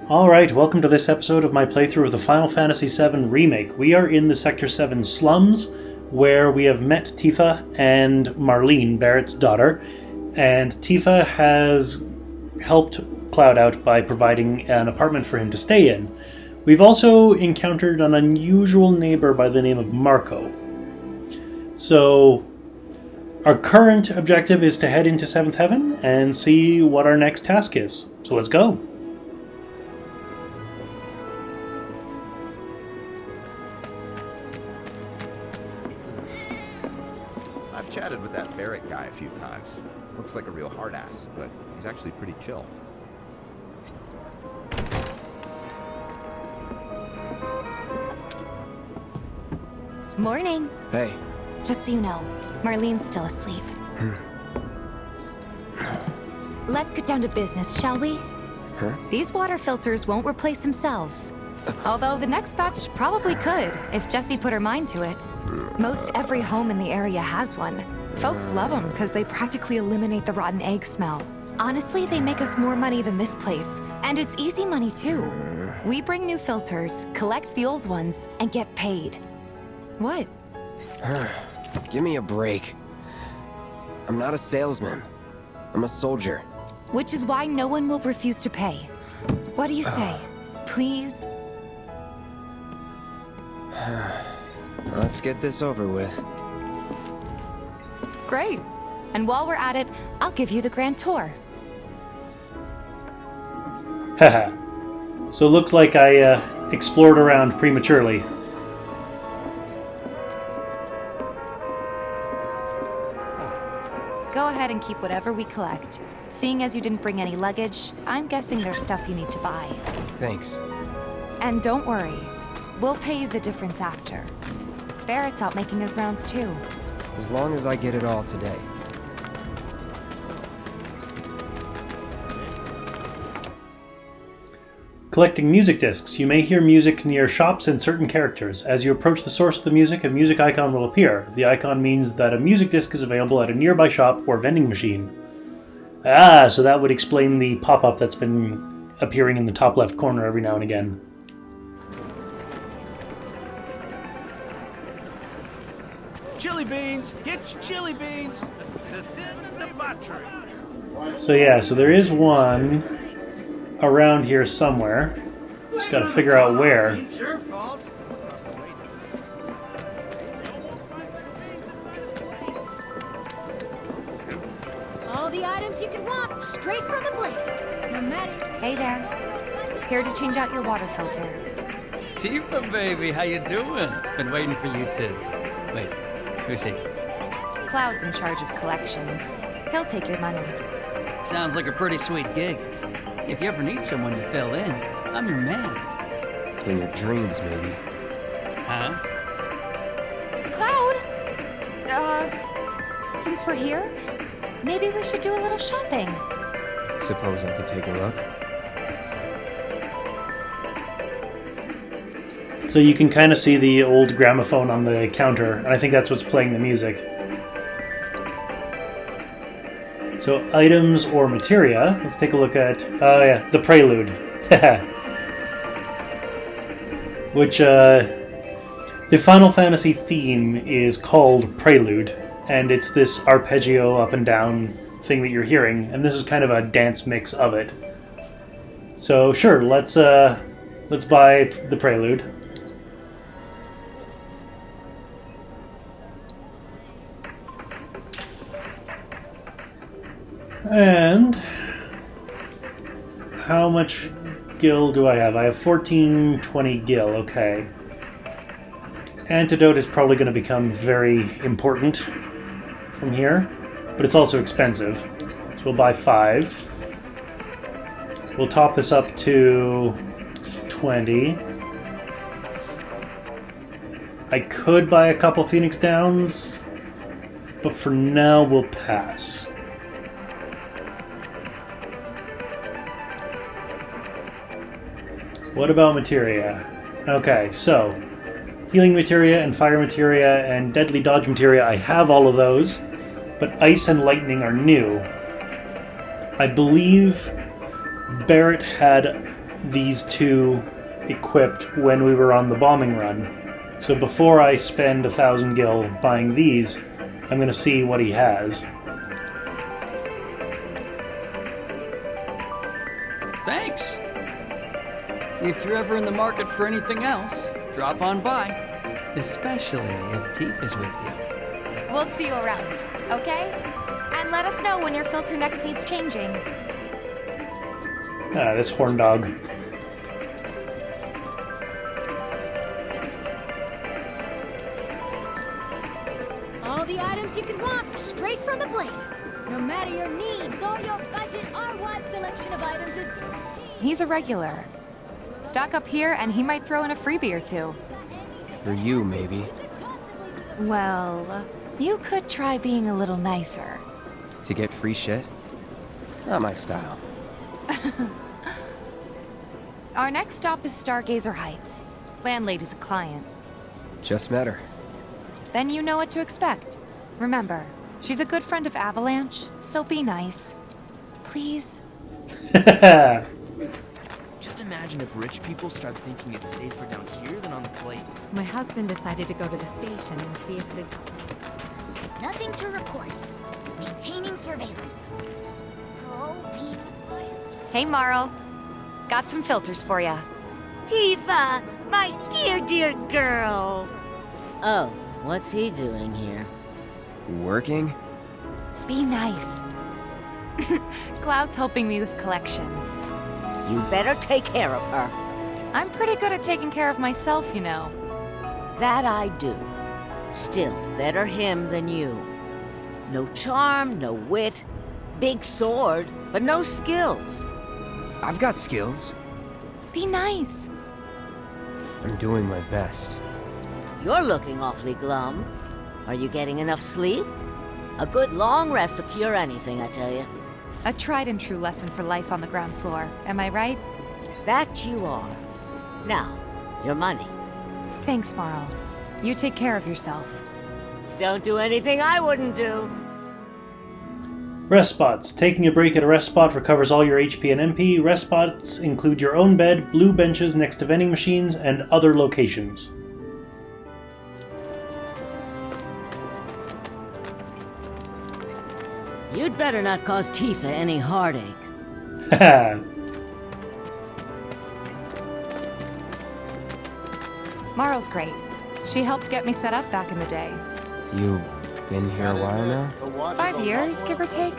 Alright, welcome to this episode of my playthrough of the Final Fantasy VII Remake. We are in the Sector 7 slums, where we have met Tifa and Marlene, Barrett's daughter, and Tifa has helped Cloud out by providing an apartment for him to stay in. We've also encountered an unusual neighbor by the name of Marco. So, our current objective is to head into 7th Heaven and see what our next task is. So let's go! I've chatted with that Barrett guy a few times. Looks like a real hard ass, but he's actually pretty chill. Morning. Hey. Just so you know, Marlene's still asleep. Let's get down to business, shall we? Huh? These water filters won't replace themselves. Although the next batch probably could, if Jessie put her mind to it. Most every home in the area has one. Folks love them because they practically eliminate the rotten egg smell. Honestly, they make us more money than this place. And it's easy money too. We bring new filters, collect the old ones, and get paid. What? Give me a break. I'm not a salesman. I'm a soldier. Which is why no one will refuse to pay. What do you say? Please? Let's get this over with. Great. And while we're at it, I'll give you the grand tour. Haha. So it looks like I explored around prematurely. Go ahead and keep whatever we collect. Seeing as you didn't bring any luggage, I'm guessing there's stuff you need to buy. Thanks. And don't worry, we'll pay you the difference after. Barrett's out making his rounds too. As long as I get it all today. Collecting music discs. You may hear music near shops and certain characters. As you approach the source of the music, a music icon will appear. The icon means that a music disc is available at a nearby shop or vending machine. Ah, so that would explain the pop-up that's been appearing in the top left corner every now and again. Chili beans! Get your chili beans! So yeah, so there is one around here somewhere. Just gotta figure out where. It's your fault. All the items you could want, straight from the plate. No matter. Hey there. Here to change out your water filter. Tifa, baby, how you doing? Been waiting for you too. Wait, who's he? Cloud's in charge of collections. He'll take your money. Sounds like a pretty sweet gig. If you ever need someone to fill in, I'm your man. In your dreams, maybe. Huh? Cloud! Since we're here, maybe we should do a little shopping. Suppose I could take a look? So you can kind of see the old gramophone on the counter, and I think that's what's playing the music. So items or materia, let's take a look at, yeah, the Prelude. Which, the Final Fantasy theme is called Prelude, and it's this arpeggio up and down thing that you're hearing, and this is kind of a dance mix of it. So sure, let's buy the Prelude. And how much gil do I have? I have 1420 gil, okay. Antidote is probably going to become very important from here, but it's also expensive. So we'll buy 5. We'll top this up to 20. I could buy a couple Phoenix Downs, but for now we'll pass. What about materia? Okay, so healing materia and fire materia and deadly dodge materia, I have all of those, but ice and lightning are new. I believe Barrett had these two equipped when we were on the bombing run. So before I spend 1,000 gil buying these, I'm going to see what he has. Thanks. If you're ever in the market for anything else, drop on by. Especially if Tifa's with you. We'll see you around, okay? And let us know when your filter next needs changing. Ah, this horn dog. All the items you could want, straight from the plate. No matter your needs or your budget, our wide selection of items is guaranteed. He's a regular. Stock up here and he might throw in a freebie or two. For you, maybe. Well, you could try being a little nicer. To get free shit? Not my style. Our next stop is Stargazer Heights. Landlady's a client. Just met her. Then you know what to expect. Remember, she's a good friend of Avalanche, so be nice. Please? Just imagine if rich people start thinking it's safer down here than on the plate. My husband decided to go to the station and see if it had... Nothing to report. Maintaining surveillance. Oh, Beans boys. Hey, Marl. Got some filters for ya. Tifa, my dear girl. Oh, what's he doing here? Working? Be nice. Cloud's helping me with collections. You better take care of her. I'm pretty good at taking care of myself, you know. That I do. Still, better him than you. No charm, no wit. Big sword, but no skills. I've got skills. Be nice. I'm doing my best. You're looking awfully glum. Are you getting enough sleep? A good long rest will cure anything, I tell you. A tried and true lesson for life on the ground floor, am I right? That you are. Now, your money. Thanks, Marl. You take care of yourself. Don't do anything I wouldn't do. Rest spots. Taking a break at a rest spot recovers all your HP and MP. Rest spots include your own bed, blue benches next to vending machines, and other locations. You'd better not cause Tifa any heartache. Haha. Marl's great. She helped get me set up back in the day. You been here a while now? 5 years, give or take.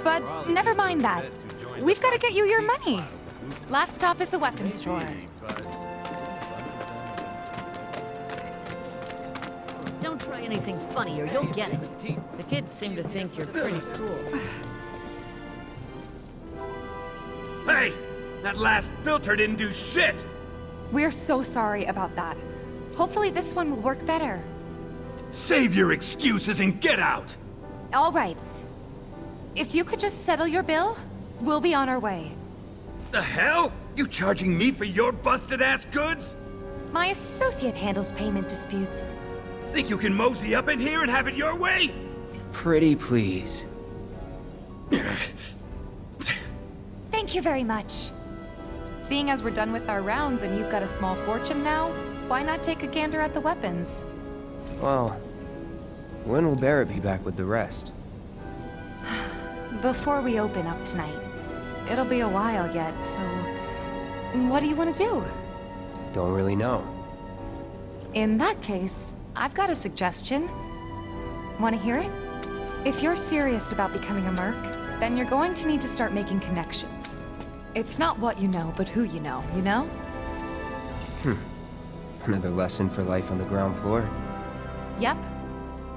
But never mind that. We've got to get you your money. Last stop is the weapons store. Don't try anything funny or you'll get it. The kids seem to think you're pretty cool. Hey! That last filter didn't do shit! We're so sorry about that. Hopefully this one will work better. Save your excuses and get out! All right. If you could just settle your bill, we'll be on our way. The hell? You charging me for your busted-ass goods? My associate handles payment disputes. Think you can mosey up in here and have it your way? Pretty please. Thank you very much. Seeing as we're done with our rounds and you've got a small fortune now, why not take a gander at the weapons? Well, when will Barrett be back with the rest? Before we open up tonight. It'll be a while yet, so... What do you want to do? Don't really know. In that case, I've got a suggestion. Want to hear it? If you're serious about becoming a merc, then you're going to need to start making connections. It's not what you know, but who you know, you know? Another lesson for life on the ground floor. Yep.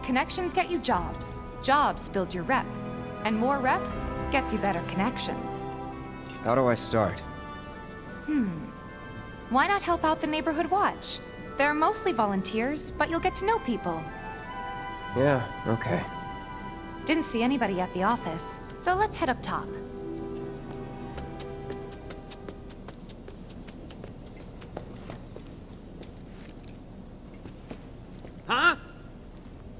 Connections get you jobs. Jobs build your rep. And more rep gets you better connections. How do I start? Why not help out the Neighborhood Watch? They're mostly volunteers, but you'll get to know people. Yeah, okay. Didn't see anybody at the office, so let's head up top. Huh?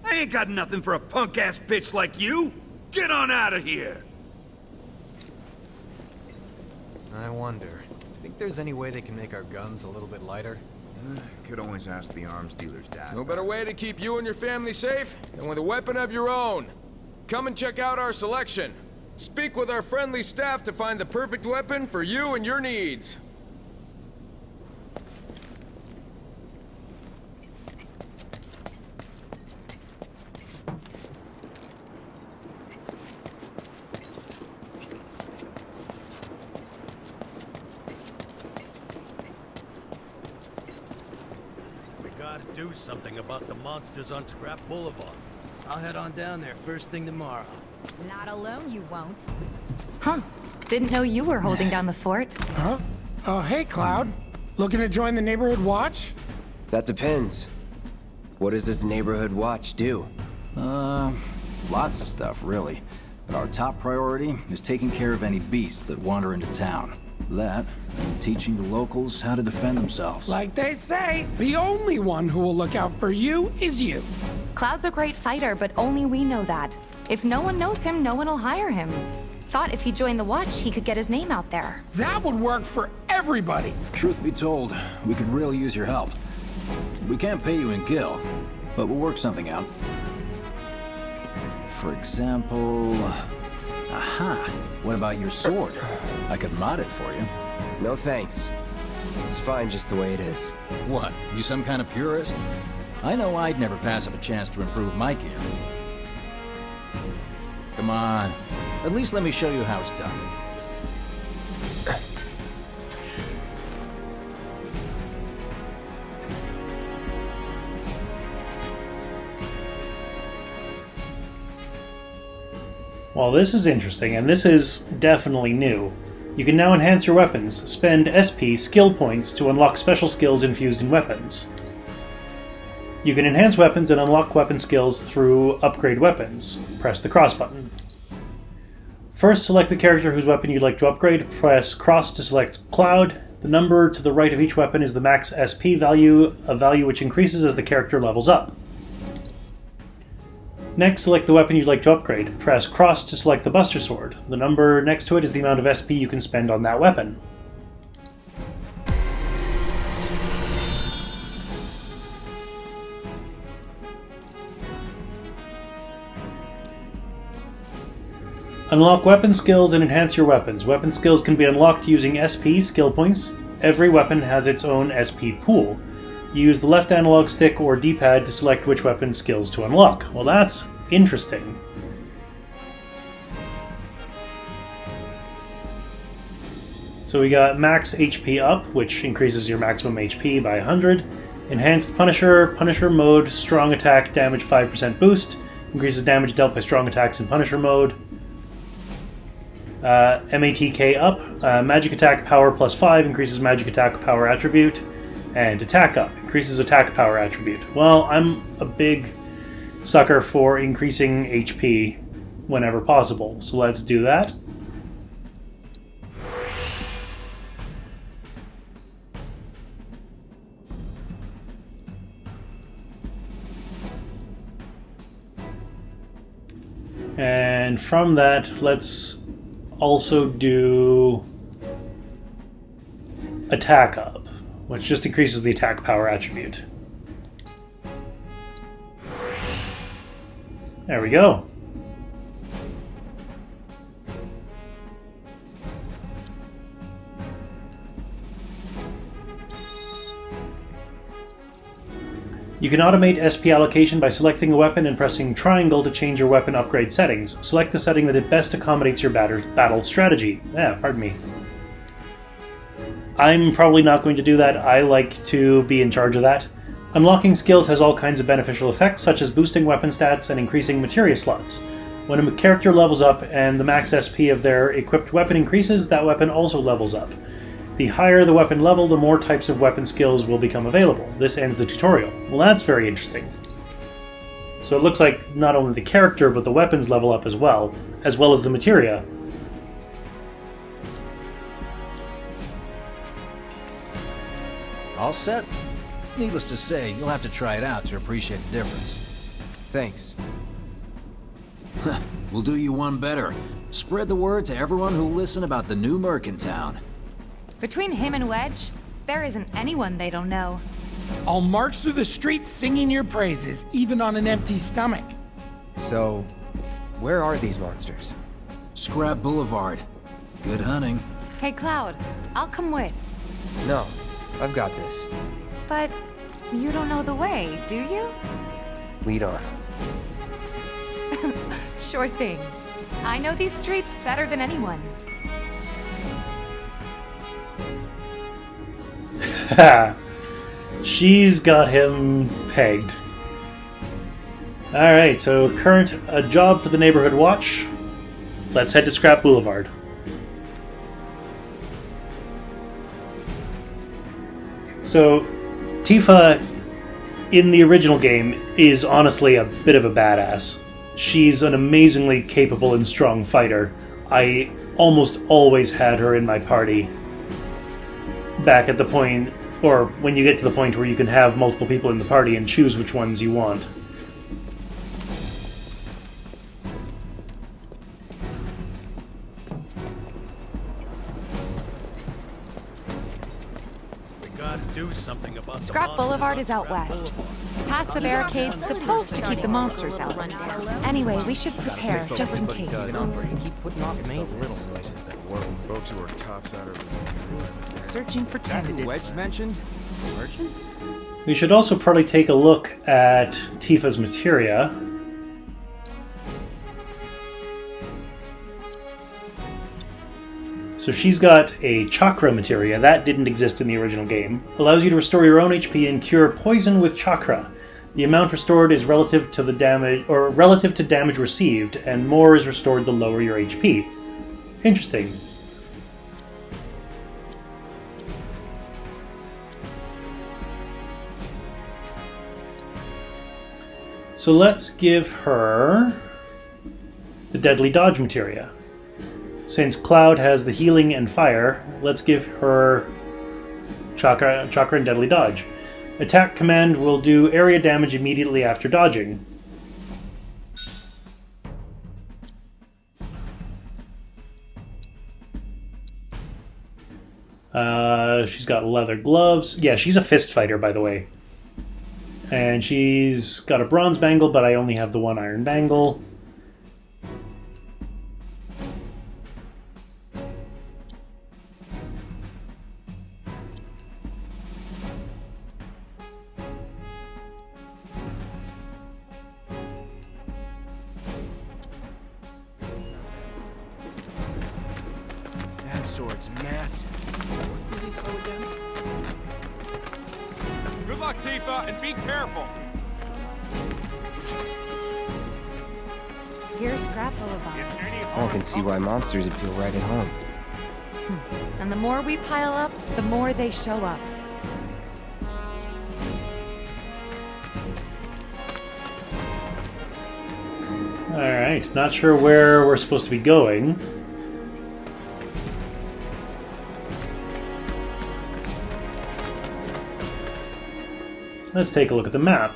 I ain't got nothing for a punk-ass bitch like you! Get on out of here! I wonder. Think there's any way they can make our guns a little bit lighter? Could always ask the arms dealer's dad. No better way to keep you and your family safe than with a weapon of your own. Come and check out our selection. Speak with our friendly staff to find the perfect weapon for you and your needs. Do something about the monsters on Scrap Boulevard. I'll head on down there first thing tomorrow. Not alone, you won't. Huh. Didn't know you were holding down the fort. Huh? Oh, hey, Cloud. Looking to join the Neighborhood Watch? That depends. What does this Neighborhood Watch do? Lots of stuff, really. But our top priority is taking care of any beasts that wander into town. That, and teaching the locals how to defend themselves. Like they say, the only one who will look out for you is you. Cloud's a great fighter, but only we know that. If no one knows him, no one will hire him. Thought if he joined the Watch, he could get his name out there. That would work for everybody. Truth be told, we could really use your help. We can't pay you in gil, but we'll work something out. For example... Aha! What about your sword? I could mod it for you. No thanks. It's fine just the way it is. What, you some kind of purist? I know I'd never pass up a chance to improve my gear. Come on, at least let me show you how it's done. Well, this is interesting, and this is definitely new. You can now enhance your weapons. Spend SP skill points to unlock special skills infused in weapons. You can enhance weapons and unlock weapon skills through upgrade weapons. Press the cross button. First, select the character whose weapon you'd like to upgrade. Press cross to select Cloud. The number to the right of each weapon is the max SP value, a value which increases as the character levels up. Next, select the weapon you'd like to upgrade. Press cross to select the Buster Sword. The number next to it is the amount of SP you can spend on that weapon. Unlock weapon skills and enhance your weapons. Weapon skills can be unlocked using SP skill points. Every weapon has its own SP pool. Use the left analog stick or D-pad to select which weapon skills to unlock. Well, that's interesting. So we got max HP up, which increases your maximum HP by 100. Enhanced Punisher, Punisher mode, strong attack, damage 5% boost. Increases damage dealt by strong attacks in Punisher mode. MATK up, magic attack power plus 5, increases magic attack power attribute. And attack up, increases attack power attribute. Well, I'm a big sucker for increasing HP whenever possible, so let's do that. And from that, let's also do attack up, which just increases the attack power attribute. There we go. You can automate SP allocation by selecting a weapon and pressing triangle to change your weapon upgrade settings. Select the setting that it best accommodates your battle strategy. Pardon me. I'm probably not going to do that. I like to be in charge of that. Unlocking skills has all kinds of beneficial effects, such as boosting weapon stats and increasing materia slots. When a character levels up and the max SP of their equipped weapon increases, that weapon also levels up. The higher the weapon level, the more types of weapon skills will become available. This ends the tutorial. Well, that's very interesting. So it looks like not only the character, but the weapons level up as well as the materia. All set? Needless to say, you'll have to try it out to appreciate the difference. Thanks. We'll do you one better. Spread the word to everyone who'll listen about the new merc in town. Between him and Wedge, there isn't anyone they don't know. I'll march through the streets singing your praises, even on an empty stomach. So, where are these monsters? Scrap Boulevard. Good hunting. Hey, Cloud, I'll come with. No, I've got this. But you don't know the way, do you? Lead on. Sure thing. I know these streets better than anyone. She's got him pegged. Alright, so current a job for the Neighborhood Watch. Let's head to Scrap Boulevard. So, Tifa, in the original game, is honestly a bit of a badass. She's an amazingly capable and strong fighter. I almost always had her in my party. Back at the point, or when you get to the point where you can have multiple people in the party and choose which ones you want. Do something about Scrap Boulevard is out west. Past the barricades, supposed to keep the monsters out. Anyway, we should prepare, just in case. Keep putting off Little places that work. Folks who are tops out of Searching for candidates. Wedge mentioned? Merchant? We should also probably take a look at Tifa's materia. So she's got a chakra materia, that didn't exist in the original game. Allows you to restore your own HP and cure poison with chakra. The amount restored is relative to the damage, or relative to damage received, and more is restored the lower your HP. Interesting. So let's give her the Deadly Dodge materia. Since Cloud has the healing and fire, let's give her chakra and Deadly Dodge. Attack command will do area damage immediately after dodging. She's got leather gloves. Yeah, she's a fist fighter, by the way. And she's got a bronze bangle, but I only have the one iron bangle. That sword's massive. What does he sell again? Good luck, Tifa, and be careful. Here's Scrap Boulevard. I can see why monsters would feel right at home. And the more we pile up, the more they show up. Alright, not sure where we're supposed to be going. Let's take a look at the map.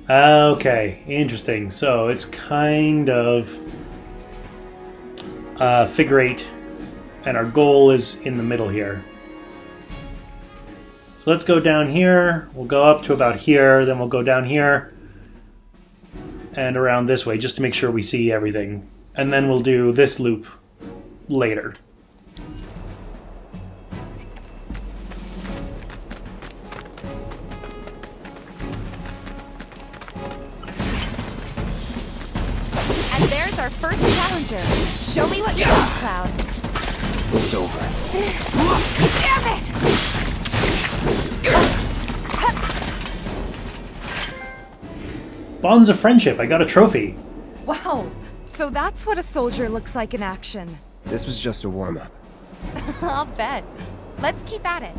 Okay, interesting. So it's kind of figure eight, and our goal is in the middle here. So let's go down here. We'll go up to about here, then we'll go down here and around this way just to make sure we see everything. And then we'll do this loop later. And there's our first challenger. Show me what you got, Cloud. It's over. Damn it! Bonds of friendship. I got a trophy. Wow, so that's what a soldier looks like in action. This was just a warm-up. I'll bet. Let's keep at it.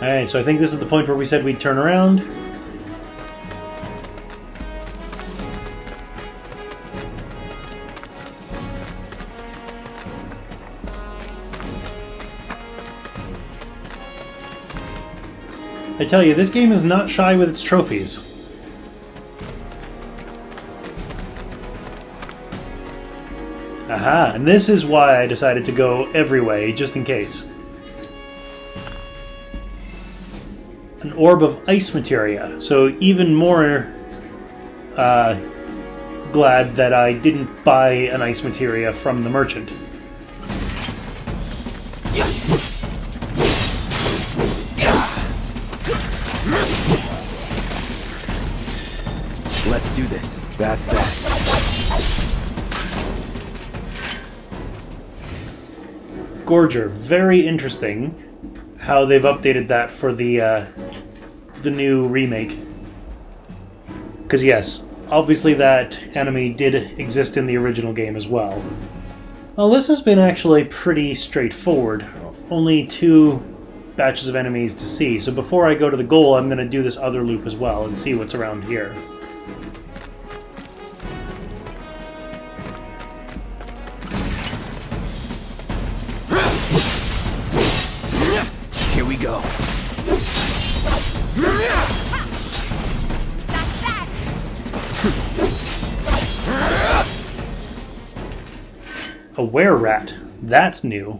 Alright, so I think this is the point where we said we'd turn around. I tell you, this game is not shy with its trophies. Aha, and this is why I decided to go every way, just in case. An orb of ice materia, so even more glad that I didn't buy an ice materia from the merchant. Let's do this. That's that. Gorger, very interesting how they've updated that for the new remake. Because yes, obviously that enemy did exist in the original game as well. Well, this has been actually pretty straightforward. Only 2 batches of enemies to see, so before I go to the goal, I'm going to do this other loop as well and see what's around here. Here we go. A were-rat. That's new.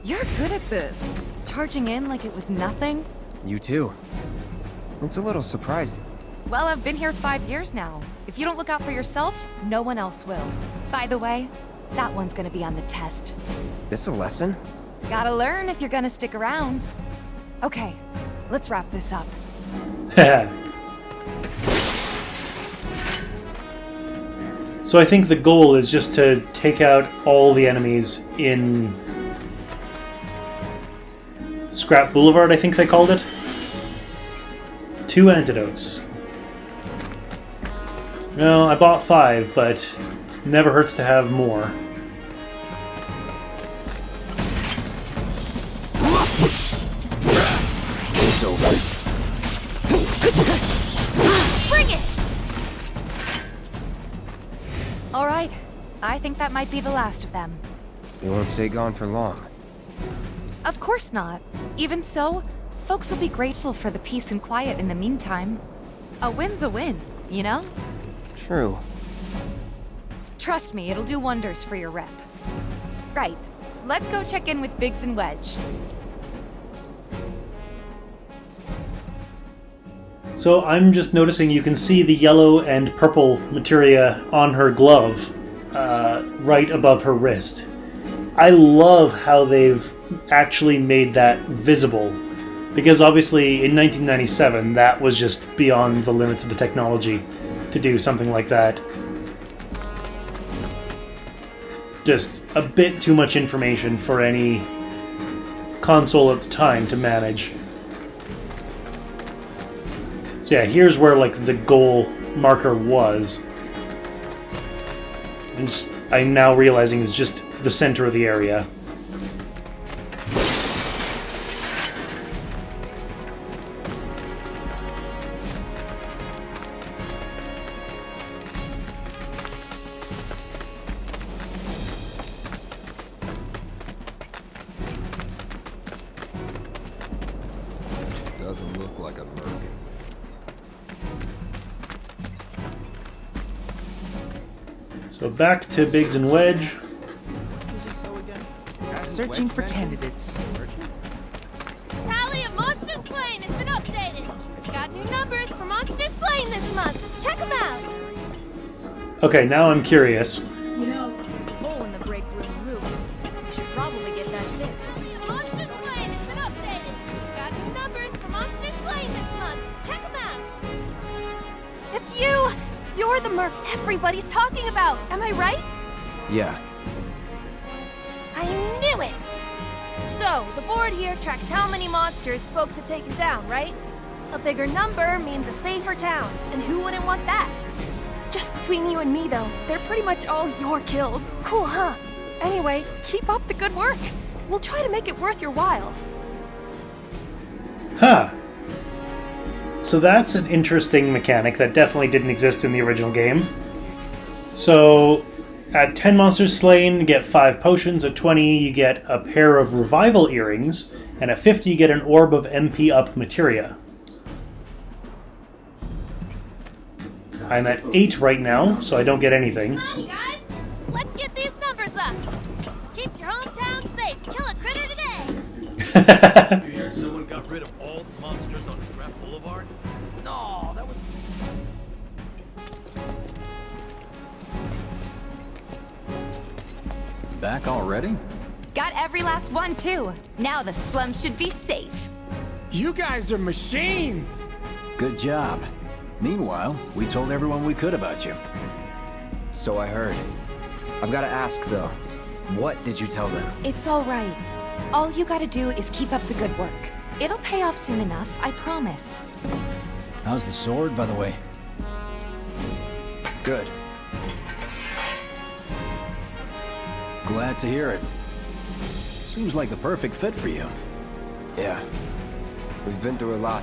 You're good at this. Charging in like it was nothing. You too. It's a little surprising. Well, I've been here 5 years now. If you don't look out for yourself, no one else will. By the way, that one's gonna be on the test. This a lesson? Gotta learn if you're gonna stick around. Okay, let's wrap this up. So I think the goal is just to take out all the enemies in Scrap Boulevard, I think they called it. 2 antidotes. No, I bought 5, but never hurts to have more. It's over. Bring it! Alright, I think that might be the last of them. You won't stay gone for long. Of course not. Even so, folks will be grateful for the peace and quiet in the meantime. A win's a win, you know? True. Trust me, it'll do wonders for your rep. Right, let's go check in with Biggs and Wedge. So I'm just noticing you can see the yellow and purple materia on her glove right above her wrist. I love how they've actually made that visible, because obviously in 1997 that was just beyond the limits of the technology to do something like that. Just a bit too much information for any console at the time to manage. So yeah, here's where like the goal marker was. And I'm now realizing it's just the center of the area. Doesn't look like a merc. So back to Biggs and Wedge. Searching for candidates. Tally of monster slain has been updated. Got new numbers for monster slain this month. Check them out. Okay, now I'm curious. You know, there's a hole in the break room roof. We should probably get that fixed. Monster slain has been updated. Got new numbers for monster slain this month. Check them out. It's you! You're the merc everybody's talking about, am I right? Yeah. I knew it! So, the board here tracks how many monsters folks have taken down, right? A bigger number means a safer town, and who wouldn't want that? Just between you and me, though, they're pretty much all your kills. Cool, huh? Anyway, keep up the good work. We'll try to make it worth your while. Huh. So that's an interesting mechanic that definitely didn't exist in the original game. So at 10 monsters slain, you get 5 potions. At 20, you get a pair of revival earrings. And at 50, you get an orb of MP up materia. I'm at 8 right now, so I don't get anything. Come on, you guys! Let's get these numbers up! Keep your hometown safe! Kill a critter today! You hear someone got rid of all the monsters on Scrap Boulevard? No, that was... Back already? Got every last one, too. Now the slums should be safe. You guys are machines! Good job. Meanwhile, we told everyone we could about you. So I heard. I've got to ask, though. What did you tell them? It's all right. All you gotta do is keep up the good work. It'll pay off soon enough, I promise. How's the sword, by the way? Good. Glad to hear it. Seems like the perfect fit for you. Yeah. We've been through a lot.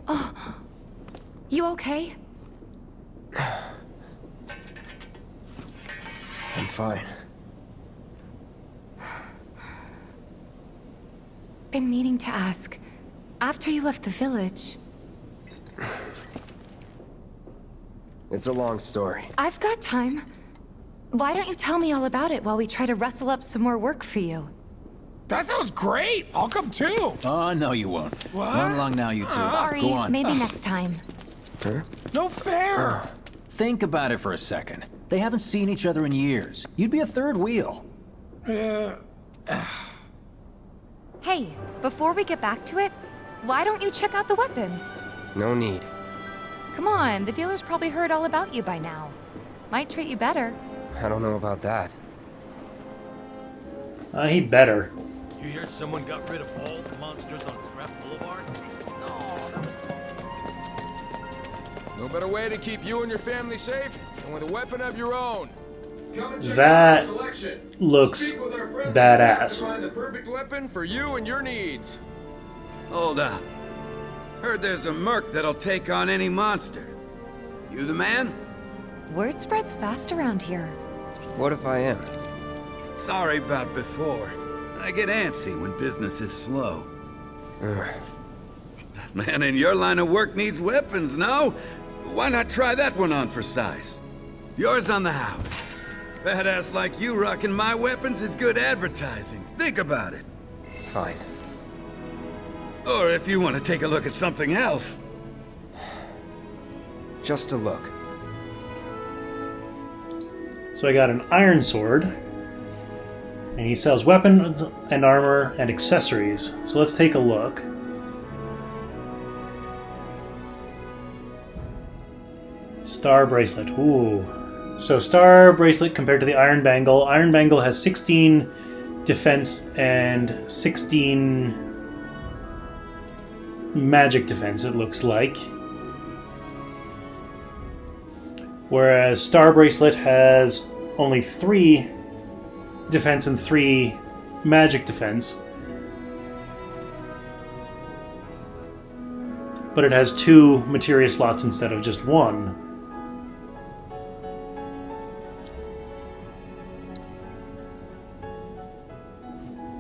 Oh. You okay? I'm fine. Been meaning to ask. After you left the village... It's a long story. I've got time. Why don't you tell me all about it while we try to rustle up some more work for you? That sounds great! I'll come too! Oh, no you won't. What? Run along now, you two. Sorry, Go on. maybe next time. Huh? No fair! Think about it for a second. They haven't seen each other in years. You'd be a third wheel. Hey, before we get back to it, why don't you check out the weapons? No need. Come on, the dealer's probably heard all about you by now. Might treat you better. I don't know about that. He better. You hear someone got rid of all the monsters on Scrap Boulevard? No, that was small. No better way to keep you and your family safe than with a weapon of your own. Come and check out That our selection. looks Speak with our friendly staff badass. to find the perfect weapon for you and your needs. Hold up. Heard there's a merc that'll take on any monster. You the man? Word spreads fast around here. What if I am? Sorry about before. I get antsy when business is slow. Man in your line of work needs weapons, no? Why not try that one on for size? Yours on the house. Badass like you rocking my weapons is good advertising. Think about it. Fine. Or if you want to take a look at something else. Just a look. So I got an iron sword. And he sells weapons and armor and accessories. So let's take a look. Star bracelet. Ooh. So star bracelet compared to the iron bangle. Iron bangle has 16 defense and 16 magic defense, it looks like. Whereas star bracelet has only 3 defense and 3 magic defense. But it has 2 materia slots instead of just 1.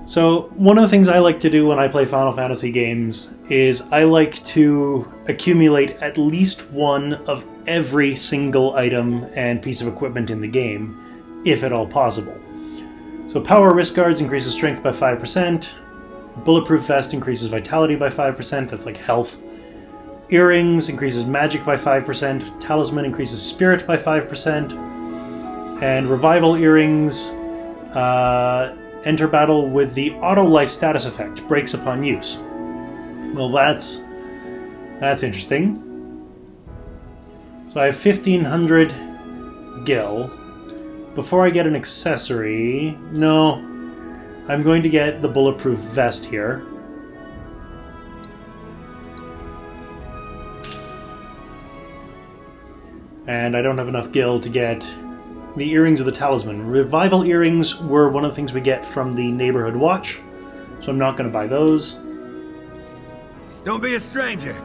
So, one of the things I like to do when I play Final Fantasy games is I like to accumulate at least one of every single item and piece of equipment in the game, if at all possible. So power wrist guards increases strength by 5%, bulletproof vest increases vitality by 5%, that's like health. Earrings increases magic by 5%, talisman increases spirit by 5%, and revival earrings enter battle with the auto life status effect, breaks upon use. Well, that's interesting. So I have 1500 gil. Before I get an accessory, no, I'm going to get the bulletproof vest here. And I don't have enough gil to get the earrings or the talisman. Revival earrings were one of the things we get from the Neighbourhood Watch, so I'm not going to buy those. Don't be a stranger.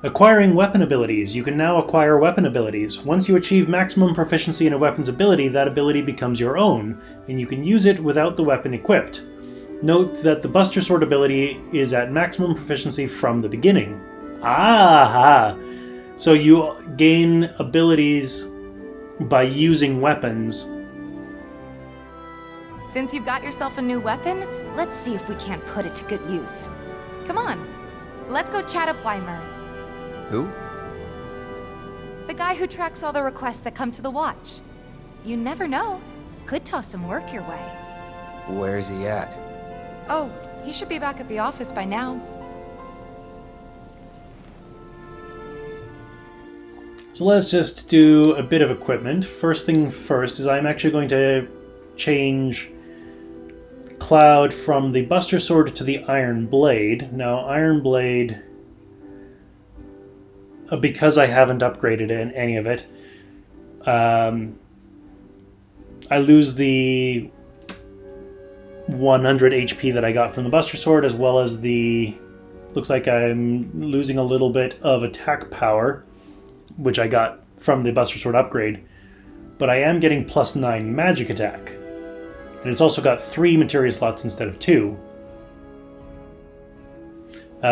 Acquiring weapon abilities. You can now acquire weapon abilities. Once you achieve maximum proficiency in a weapon's ability, that ability becomes your own, and you can use it without the weapon equipped. Note that the Buster Sword ability is at maximum proficiency from the beginning. Aha! So you gain abilities by using weapons. Since you've got yourself a new weapon, let's see if we can't put it to good use. Come on, let's go chat up Weimer. Who? The guy who tracks all the requests that come to the Watch. You never know. Could toss some work your way. Where's he at? Oh, he should be back at the office by now. So let's just do a bit of equipment. First thing first is I'm actually going to change Cloud from the Buster Sword to the Iron Blade. Now, Iron Blade, because I haven't upgraded in any of it, I lose the 100 HP that I got from the Buster Sword, as well as the... looks like I'm losing a little bit of attack power, which I got from the Buster Sword upgrade. But I am getting +9 magic attack. And it's also got 3 materia slots instead of 2.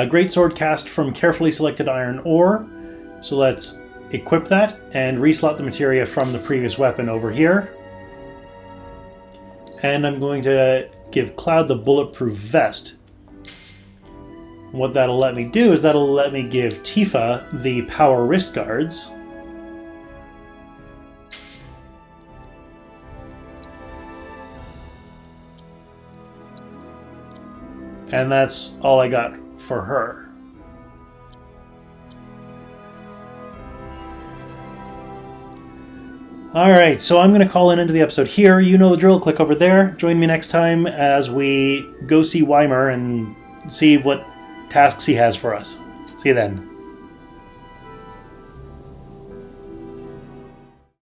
Great Sword cast from carefully selected iron ore. So let's equip that and reslot the materia from the previous weapon over here. And I'm going to give Cloud the bulletproof vest. What that'll let me do is that'll let me give Tifa the power wrist guards. And that's all I got for her. Alright, so I'm going to call an end to the episode here. You know the drill, click over there. Join me next time as we go see Weimer and see what tasks he has for us. See you then.